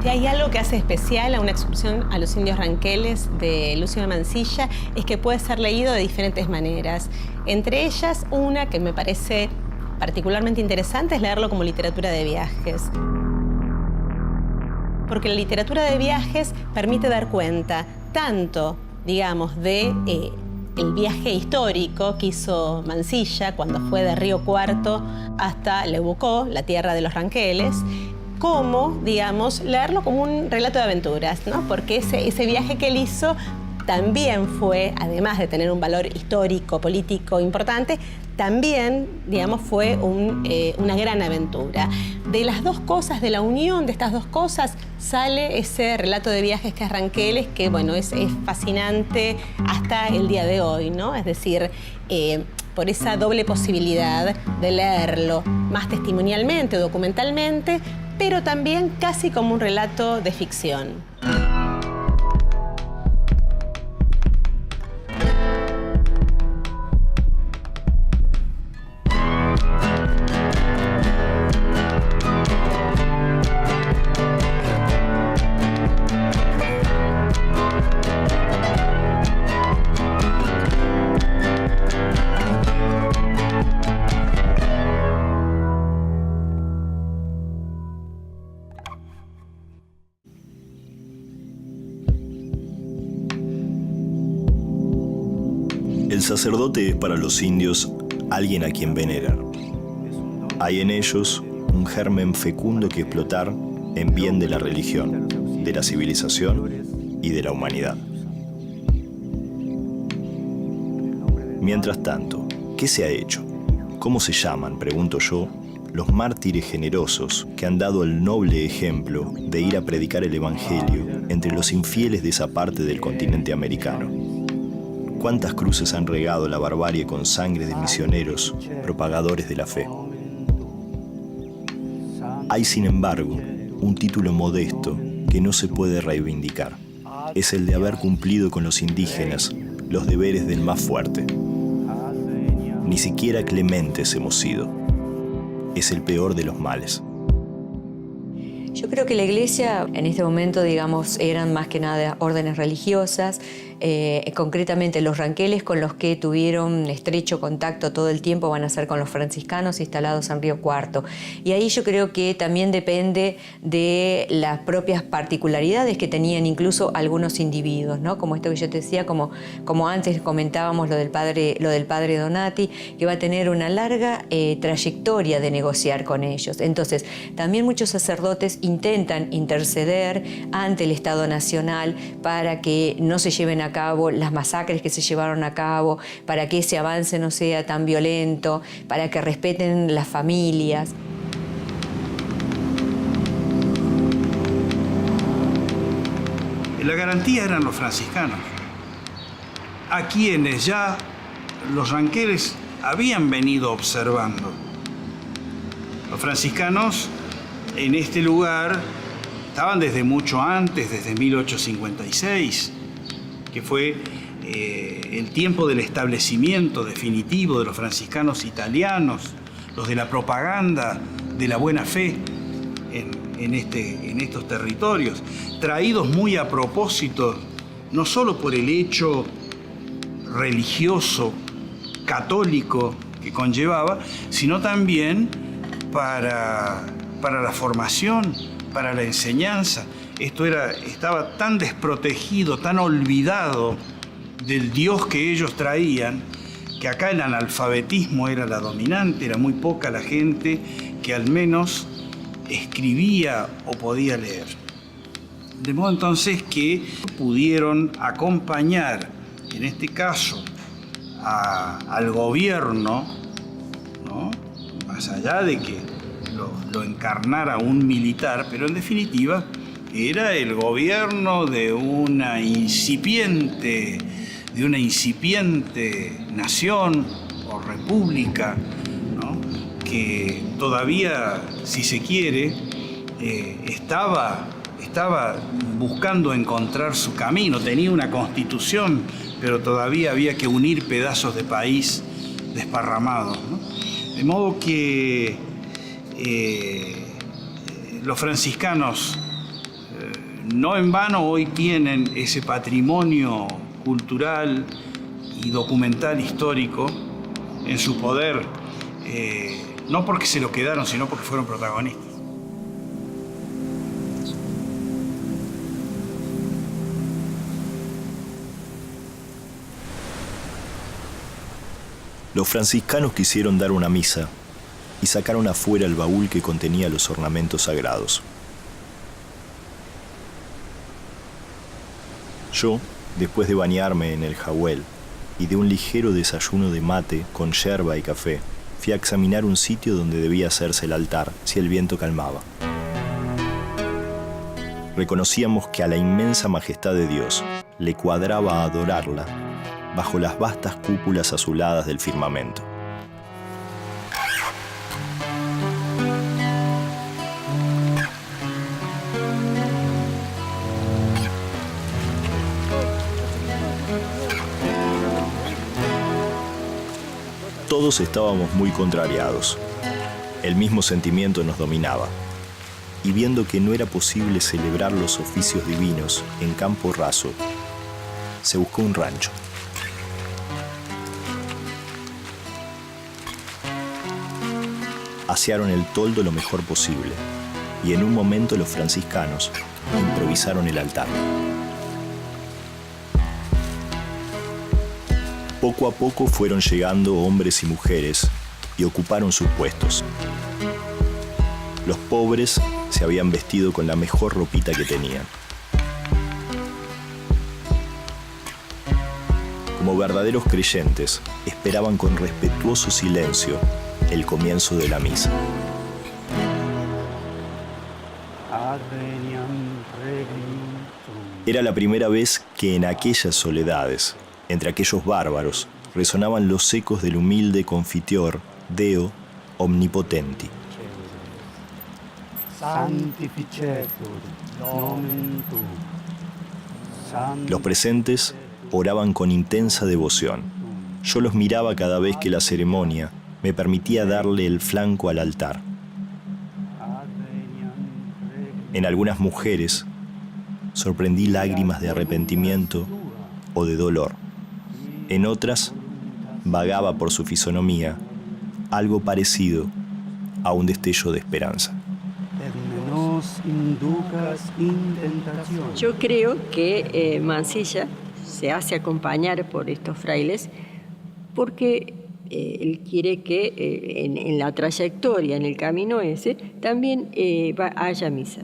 Si hay algo que hace especial a una excursión a los indios ranqueles de Lucio de Mansilla es que puede ser leído de diferentes maneras. Entre ellas, una que me parece particularmente interesante es leerlo como literatura de viajes. Porque la literatura de viajes permite dar cuenta tanto, digamos, de el viaje histórico que hizo Mansilla cuando fue de Río Cuarto hasta Leucó, la tierra de los ranqueles, como, digamos, leerlo como un relato de aventuras, ¿no? Porque ese viaje que él hizo también fue, además de tener un valor histórico, político importante, también, digamos, fue una gran aventura. De las dos cosas, de la unión de estas dos cosas, sale ese relato de viajes que es Ranqueles, que, bueno, es fascinante hasta el día de hoy, ¿no? Es decir, por esa doble posibilidad de leerlo más testimonialmente o documentalmente, pero también casi como un relato de ficción. El sacerdote es para los indios alguien a quien venerar. Hay en ellos un germen fecundo que explotar en bien de la religión, de la civilización y de la humanidad. Mientras tanto, ¿qué se ha hecho? ¿Cómo se llaman, pregunto yo, los mártires generosos que han dado el noble ejemplo de ir a predicar el evangelio entre los infieles de esa parte del continente americano? ¿Cuántas cruces han regado la barbarie con sangre de misioneros, propagadores de la fe? Hay, sin embargo, un título modesto que no se puede reivindicar. Es el de haber cumplido con los indígenas los deberes del más fuerte. Ni siquiera clementes hemos sido. Es el peor de los males. Yo creo que la Iglesia en este momento, digamos, eran más que nada órdenes religiosas, concretamente los ranqueles con los que tuvieron estrecho contacto todo el tiempo van a ser con los franciscanos instalados en Río Cuarto. Y ahí yo creo que también depende de las propias particularidades que tenían incluso algunos individuos, ¿no? Como esto que yo te decía, como antes comentábamos lo del padre Donati, que va a tener una larga trayectoria de negociar con ellos. Entonces, también muchos sacerdotes intentan interceder ante el Estado Nacional para que no se lleven a cabo las masacres que se llevaron a cabo, para que ese avance no sea tan violento, para que respeten las familias. La garantía eran los franciscanos, a quienes ya los ranqueles habían venido observando. Los franciscanos en este lugar estaban desde mucho antes, desde 1856, que fue el tiempo del establecimiento definitivo de los franciscanos italianos, los de la propaganda de la buena fe en estos territorios, traídos muy a propósito, no solo por el hecho religioso, católico que conllevaba, sino también para la formación, para la enseñanza. Esto estaba tan desprotegido, tan olvidado del Dios que ellos traían, que acá el analfabetismo era la dominante, era muy poca la gente que al menos escribía o podía leer. De modo entonces que pudieron acompañar, en este caso, al gobierno, ¿no? Más allá de que lo encarnara un militar, pero en definitiva era el gobierno de una incipiente nación o república, ¿no? Que todavía, si se quiere, estaba buscando encontrar su camino. Tenía una constitución, pero todavía había que unir pedazos de país desparramados, ¿no? De modo que los franciscanos no en vano hoy tienen ese patrimonio cultural y documental histórico en su poder, no porque se lo quedaron, sino porque fueron protagonistas. Los franciscanos quisieron dar una misa y sacaron afuera el baúl que contenía los ornamentos sagrados. Yo, después de bañarme en el Jawel y de un ligero desayuno de mate con yerba y café, fui a examinar un sitio donde debía hacerse el altar si el viento calmaba. Reconocíamos que a la inmensa majestad de Dios le cuadraba adorarla bajo las vastas cúpulas azuladas del firmamento. Todos estábamos muy contrariados. El mismo sentimiento nos dominaba. Y viendo que no era posible celebrar los oficios divinos en campo raso, se buscó un rancho. Asearon el toldo lo mejor posible, y en un momento los franciscanos improvisaron el altar. Poco a poco fueron llegando hombres y mujeres y ocuparon sus puestos. Los pobres se habían vestido con la mejor ropita que tenían. Como verdaderos creyentes, esperaban con respetuoso silencio el comienzo de la misa. Era la primera vez que en aquellas soledades, entre aquellos bárbaros, resonaban los ecos del humilde confiteor Deo Omnipotenti. Los presentes oraban con intensa devoción. Yo los miraba cada vez que la ceremonia me permitía darle el flanco al altar. En algunas mujeres sorprendí lágrimas de arrepentimiento o de dolor. En otras vagaba por su fisonomía algo parecido a un destello de esperanza. Yo creo que Mansilla se hace acompañar por estos frailes porque él quiere que en la trayectoria, en el camino ese, también haya misa.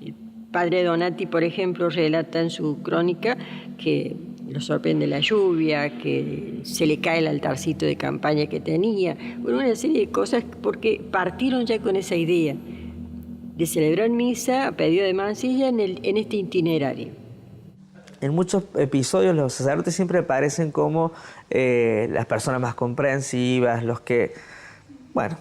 El padre Donati, por ejemplo, relata en su crónica que lo sorprende la lluvia, que se le cae el altarcito de campaña que tenía, bueno, una serie de cosas porque partieron ya con esa idea de celebrar misa a pedido de Mansilla en este itinerario. En muchos episodios los sacerdotes siempre aparecen como las personas más comprensivas, los que, bueno,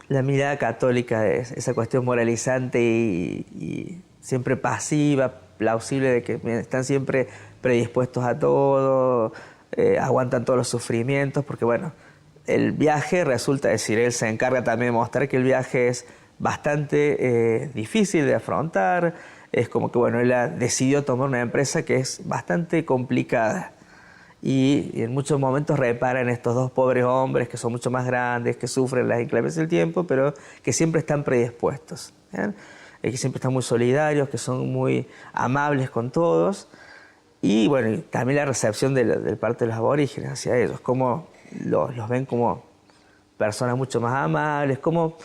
La mirada católica es esa cuestión moralizante y siempre pasiva, plausible, de que están siempre predispuestos a todo, aguantan todos los sufrimientos, porque bueno, el viaje resulta decir, él se encarga también de mostrar que el viaje es bastante difícil de afrontar. Es como que bueno, él decidió tomar una empresa que es bastante complicada y en muchos momentos repara en estos dos pobres hombres que son mucho más grandes, que sufren las inclemencias del tiempo, pero que siempre están predispuestos, que siempre están muy solidarios, que son muy amables con todos. Y bueno, y también la recepción de parte de los aborígenes hacia ellos, cómo los ven como personas mucho más amables, cómo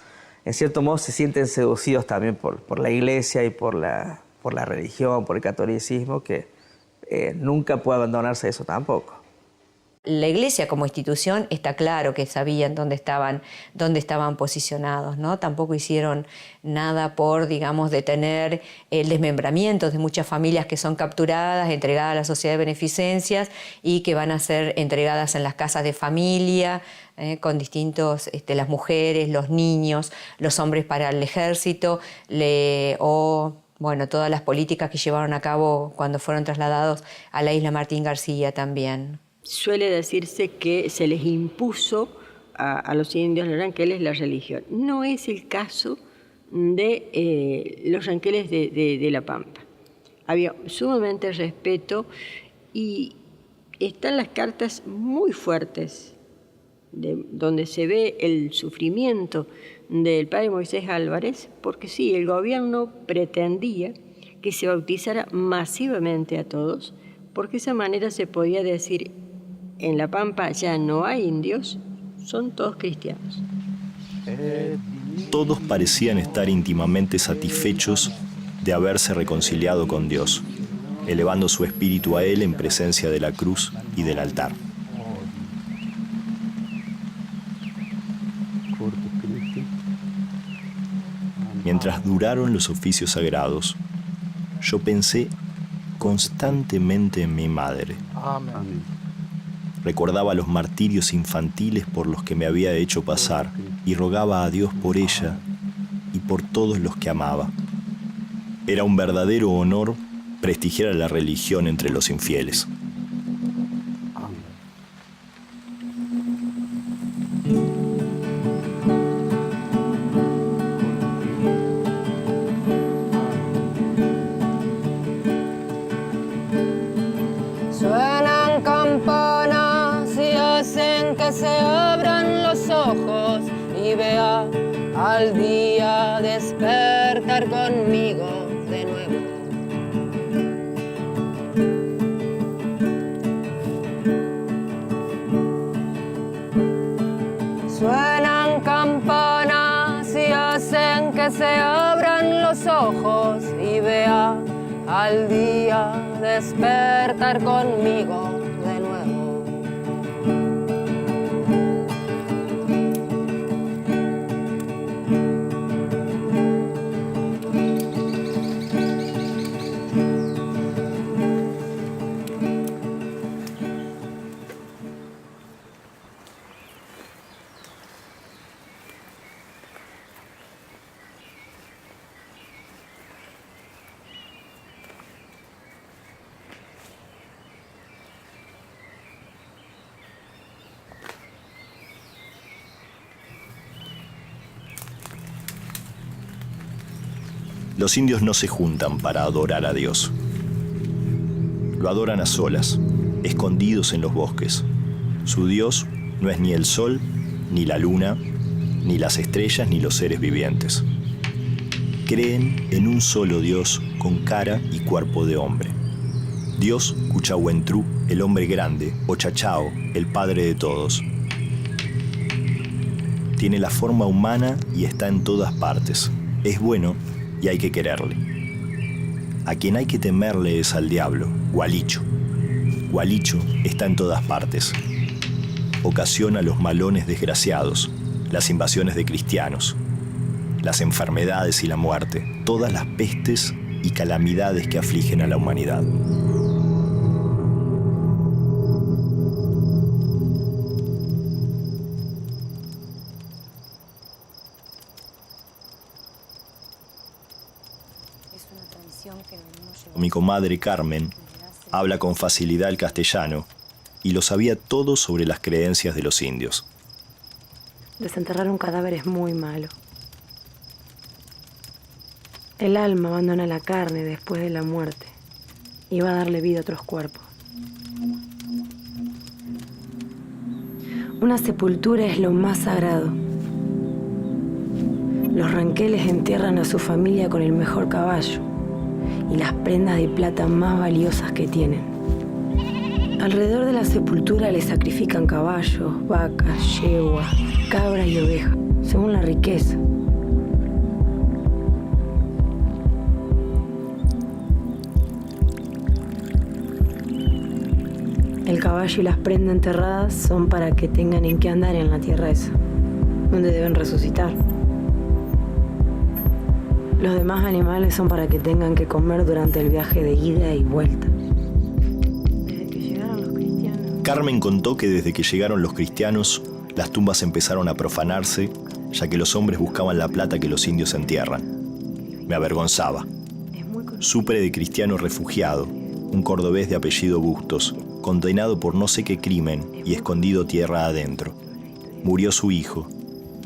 en cierto modo se sienten seducidos también por la iglesia y por la religión, por el catolicismo, que nunca puede abandonarse eso tampoco. La iglesia como institución está claro que sabían dónde estaban posicionados, ¿no? Tampoco hicieron nada por, digamos, detener el desmembramiento de muchas familias que son capturadas, entregadas a la sociedad de beneficencias y que van a ser entregadas en las casas de familia, con distintos, las mujeres, los niños, los hombres para el ejército, bueno, todas las políticas que llevaron a cabo cuando fueron trasladados a la isla Martín García también. Suele decirse que se les impuso a los indios los ranqueles la religión. No es el caso de los ranqueles de La Pampa. Había sumamente respeto y están las cartas muy fuertes donde se ve el sufrimiento del padre Moisés Álvarez, porque sí, el gobierno pretendía que se bautizara masivamente a todos, porque de esa manera se podía decir: en La Pampa ya no hay indios, son todos cristianos. Todos parecían estar íntimamente satisfechos de haberse reconciliado con Dios, elevando su espíritu a Él en presencia de la cruz y del altar. Mientras duraron los oficios sagrados, yo pensé constantemente en mi madre. Amén. Recordaba los martirios infantiles por los que me había hecho pasar y rogaba a Dios por ella y por todos los que amaba. Era un verdadero honor prestigiar a la religión entre los infieles. Suenan campanas y hacen que se abran los ojos y vea al día despertar conmigo de nuevo. Suenan campanas y hacen que se abran los ojos y vea al día despertar conmigo de nuevo. Los indios no se juntan para adorar a Dios. Lo adoran a solas, escondidos en los bosques. Su Dios no es ni el sol, ni la luna, ni las estrellas, ni los seres vivientes. Creen en un solo Dios con cara y cuerpo de hombre. Dios Cuchahuentru, el hombre grande, o Chachao, el padre de todos. Tiene la forma humana y está en todas partes. Es bueno y hay que quererle. A quien hay que temerle es al diablo, Gualicho. Gualicho está en todas partes. Ocasiona los malones desgraciados, las invasiones de cristianos, las enfermedades y la muerte, todas las pestes y calamidades que afligen a la humanidad. Mi comadre Carmen habla con facilidad el castellano y lo sabía todo sobre las creencias de los indios. Desenterrar un cadáver es muy malo. El alma abandona la carne después de la muerte y va a darle vida a otros cuerpos. Una sepultura es lo más sagrado. Los ranqueles entierran a su familia con el mejor caballo y las prendas de plata más valiosas que tienen. Alrededor de la sepultura le sacrifican caballos, vacas, yeguas, cabras y ovejas, según la riqueza. El caballo y las prendas enterradas son para que tengan en qué andar en la tierra esa, donde deben resucitar. Los demás animales son para que tengan que comer durante el viaje de ida y vuelta. Desde que llegaron los cristianos... Carmen contó que desde que llegaron los cristianos, las tumbas empezaron a profanarse, ya que los hombres buscaban la plata que los indios entierran. Me avergonzaba. Supe de cristiano refugiado, un cordobés de apellido Bustos, condenado por no sé qué crimen y escondido tierra adentro. Murió su hijo,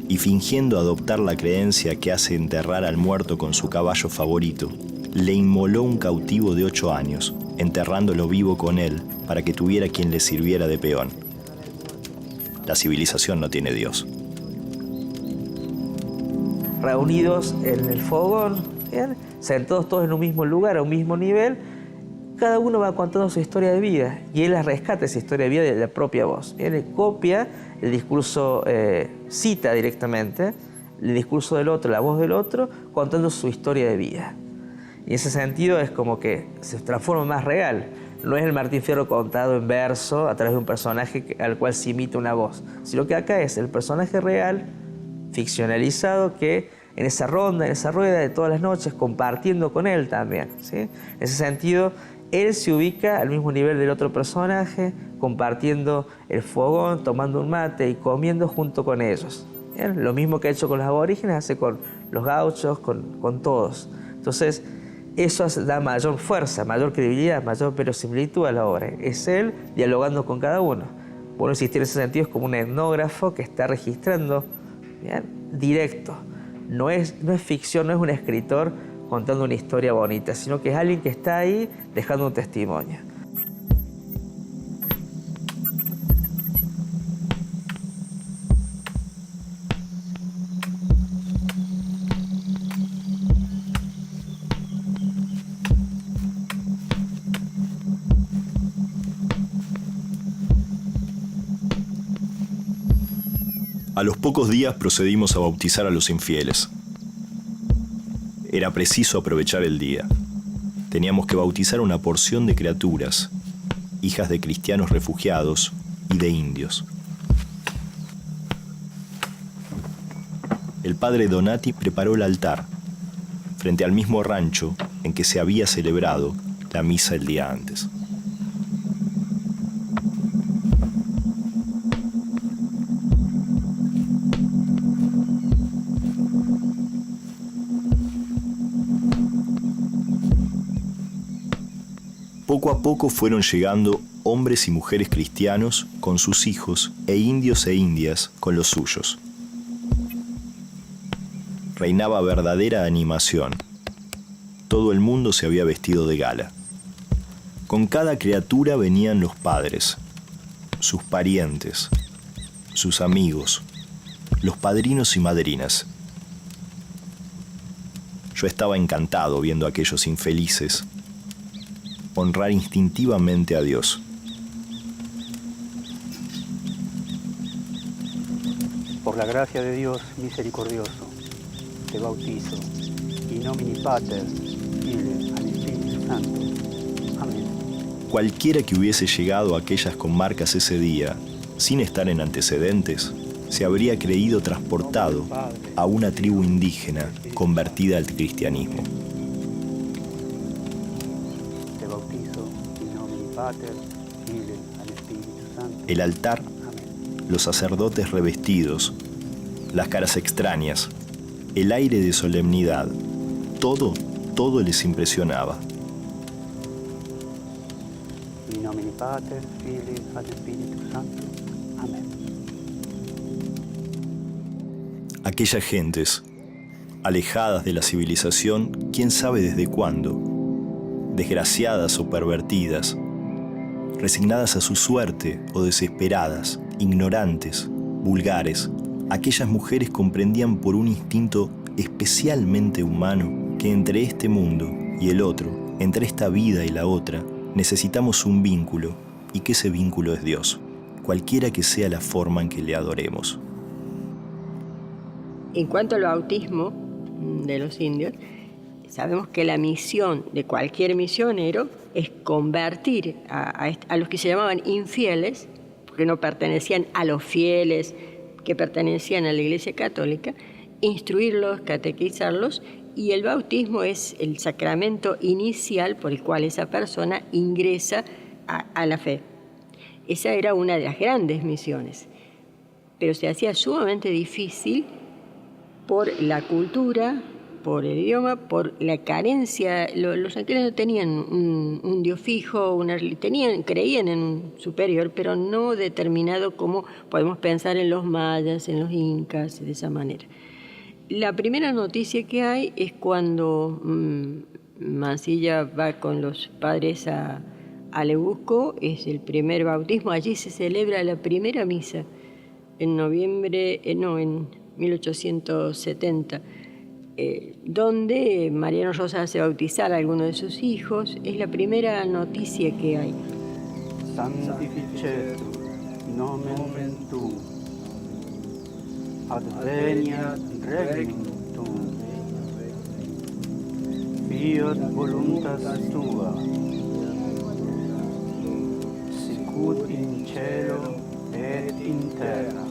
y fingiendo adoptar la creencia que hace enterrar al muerto con su caballo favorito, le inmoló un cautivo de 8 años, enterrándolo vivo con él para que tuviera quien le sirviera de peón. La civilización no tiene Dios. Reunidos en el fogón, ¿bien? Sentados todos en un mismo lugar, a un mismo nivel, cada uno va contando su historia de vida y él rescata esa historia de vida de la propia voz. Él copia el discurso, cita directamente el discurso del otro, la voz del otro, contando su historia de vida. Y en ese sentido es como que se transforma más real. No es el Martín Fierro contado en verso a través de un personaje al cual se imita una voz, sino que acá es el personaje real, ficcionalizado, que en esa ronda, en esa rueda de todas las noches, compartiendo con él también, ¿sí? En ese sentido, él se ubica al mismo nivel del otro personaje, compartiendo el fogón, tomando un mate y comiendo junto con ellos. ¿Bien? Lo mismo que ha hecho con los aborígenes, hace con los gauchos, con todos. Entonces, eso da mayor fuerza, mayor credibilidad, mayor verosimilitud a la obra. Es él dialogando con cada uno. Bueno, existir en ese sentido es como un etnógrafo que está registrando, ¿bien? Directo. No es ficción, no es un escritor contando una historia bonita, sino que es alguien que está ahí dejando un testimonio. A los pocos días procedimos a bautizar a los infieles. Era preciso aprovechar el día. Teníamos que bautizar una porción de criaturas, hijas de cristianos refugiados y de indios. El padre Donati preparó el altar, frente al mismo rancho en que se había celebrado la misa el día antes. Poco a poco fueron llegando hombres y mujeres cristianos con sus hijos e indios e indias con los suyos. Reinaba verdadera animación. Todo el mundo se había vestido de gala. Con cada criatura venían los padres, sus parientes, sus amigos, los padrinos y madrinas. Yo estaba encantado viendo a aquellos infelices honrar instintivamente a Dios. Por la gracia de Dios misericordioso, te bautizo, in nomine Pater, Filii, et Spiritus Santo. Amén. Cualquiera que hubiese llegado a aquellas comarcas ese día, sin estar en antecedentes, se habría creído transportado a una tribu indígena convertida al cristianismo. El altar, los sacerdotes revestidos, las caras extrañas, el aire de solemnidad, todo les impresionaba. Pater, Filii, et Spiritus Sancto. Amén. Aquellas gentes, alejadas de la civilización, quién sabe desde cuándo, desgraciadas o pervertidas, resignadas a su suerte o desesperadas, ignorantes, vulgares, aquellas mujeres comprendían por un instinto especialmente humano que entre este mundo y el otro, entre esta vida y la otra, necesitamos un vínculo y que ese vínculo es Dios, cualquiera que sea la forma en que le adoremos. En cuanto al bautismo de los indios, sabemos que la misión de cualquier misionero es convertir a los que se llamaban infieles, porque no pertenecían a los fieles que pertenecían a la Iglesia Católica, instruirlos, catequizarlos, y el bautismo es el sacramento inicial por el cual esa persona ingresa a la fe. Esa era una de las grandes misiones, pero se hacía sumamente difícil por la cultura, por el idioma, por la carencia. Los ranqueles no tenían un dios fijo, creían en un superior, pero no determinado como podemos pensar en los mayas, en los incas, de esa manera. La primera noticia que hay es cuando Mansilla va con los padres a Lebusco, es el primer bautismo. Allí se celebra la primera misa en en 1870, donde Mariano Rosa hace bautizar a alguno de sus hijos. Es la primera noticia que hay. Sanctificetur nomen tuum, adveniat regnum tuum, fiat voluntas tua, sicut in cielo et in terra.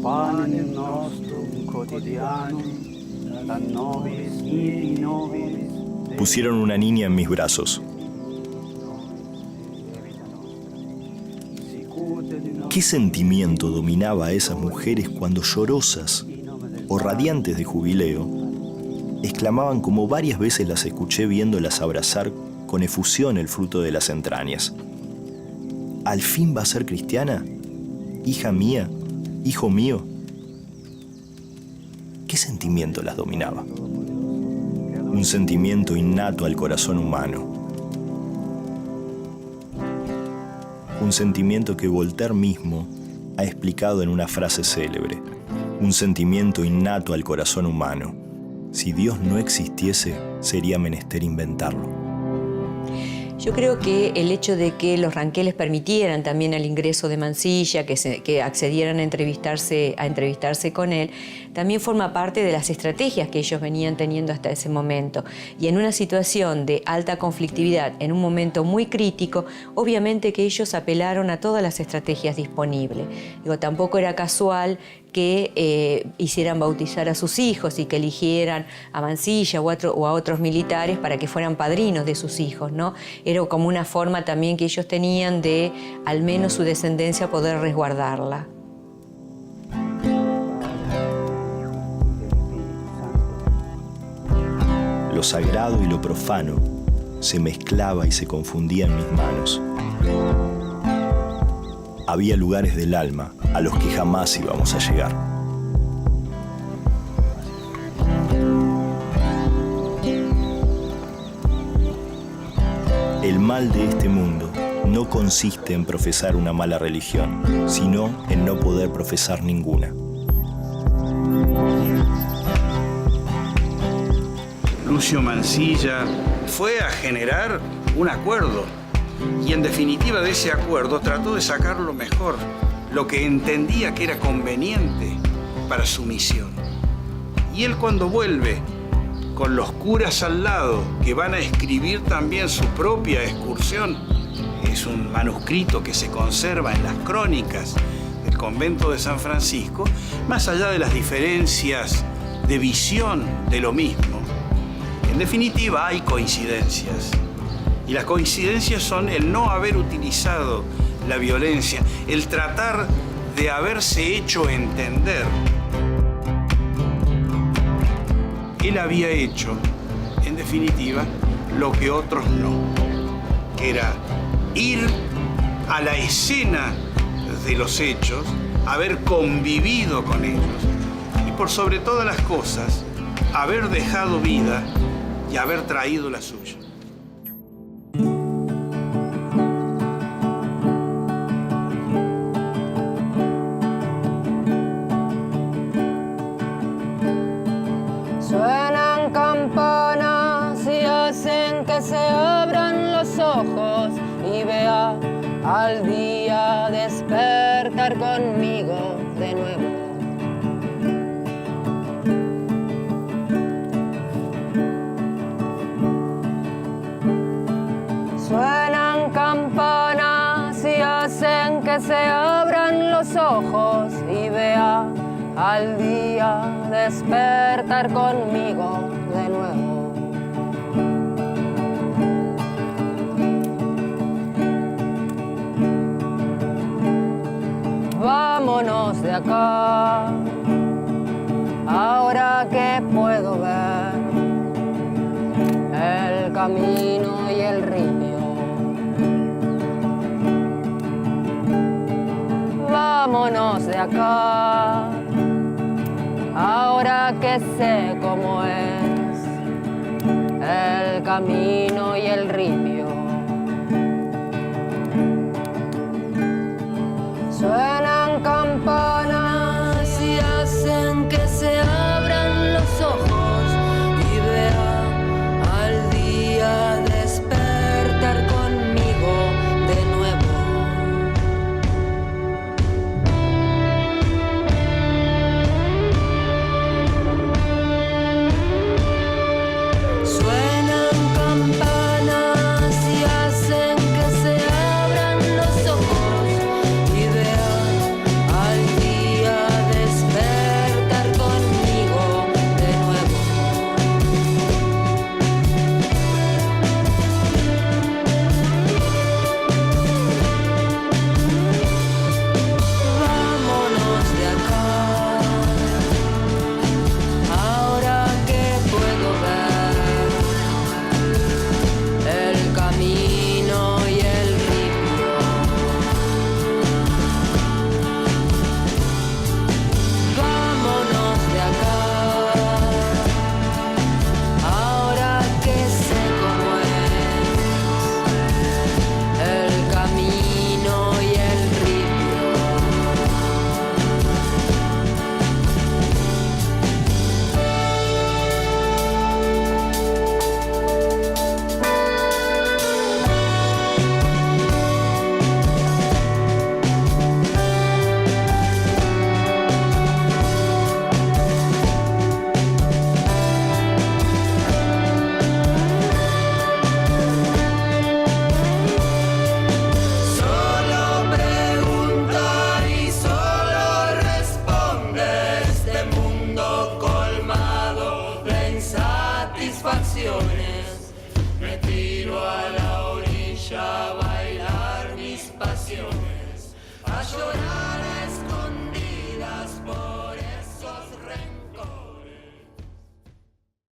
Panem nostrum quotidianum, da nobis mihi nobis. Pusieron una niña en mis brazos. ¿Qué sentimiento dominaba a esas mujeres cuando llorosas o radiantes de jubileo exclamaban, como varias veces las escuché viéndolas abrazar con efusión el fruto de las entrañas: ¿al fin va a ser cristiana? ¿Hija mía? ¿Hijo mío? ¿Qué sentimiento las dominaba? Un sentimiento innato al corazón humano. Un sentimiento que Voltaire mismo ha explicado en una frase célebre. Un sentimiento innato al corazón humano. Si Dios no existiese, sería menester inventarlo. Yo creo que el hecho de que los ranqueles permitieran también el ingreso de Mansilla, que accedieran a entrevistarse con él, también forma parte de las estrategias que ellos venían teniendo hasta ese momento. Y en una situación de alta conflictividad, en un momento muy crítico, obviamente que ellos apelaron a todas las estrategias disponibles. Tampoco era casual que hicieran bautizar a sus hijos y que eligieran a Mansilla o a otros militares para que fueran padrinos de sus hijos, ¿no? Era como una forma también que ellos tenían de, al menos su descendencia, poder resguardarla. Lo sagrado y lo profano se mezclaba y se confundía en mis manos. Había lugares del alma a los que jamás íbamos a llegar. El mal de este mundo no consiste en profesar una mala religión, sino en no poder profesar ninguna. Lucio Mansilla fue a generar un acuerdo y en definitiva de ese acuerdo trató de sacar lo mejor, lo que entendía que era conveniente para su misión. Y él, cuando vuelve con los curas al lado, que van a escribir también su propia excursión, es un manuscrito que se conserva en las crónicas del convento de San Francisco, más allá de las diferencias de visión de lo mismo, en definitiva hay coincidencias. Y las coincidencias son el no haber utilizado la violencia, el tratar de haberse hecho entender. Él había hecho, en definitiva, lo que otros no, que era ir a la escena de los hechos, haber convivido con ellos y por sobre todas las cosas, haber dejado vida y haber traído la suya. Suenan campanas y hacen que se abran los ojos y vea al día despertar conmigo de nuevo. Suenan campanas y hacen que se abran los ojos y vea al día despertar conmigo de nuevo. Vámonos de acá, ahora que puedo ver el camino y el río. Vámonos de acá, ahora que sé cómo es el camino y el río. Suenan campanas y hacen que se abran los ojos y vea al día despertar conmigo de nuevo. Suenan campanas y hacen que se abran los ojos y vea al día despertar conmigo de nuevo. Vámonos de acá, ahora que puedo ver el camino y el río. Vámonos de acá, ahora que sé cómo es el camino y el río. Solo pregunta y solo responde este mundo colmado de insatisfacciones. Me tiro a la orilla a bailar mis pasiones, a llorar a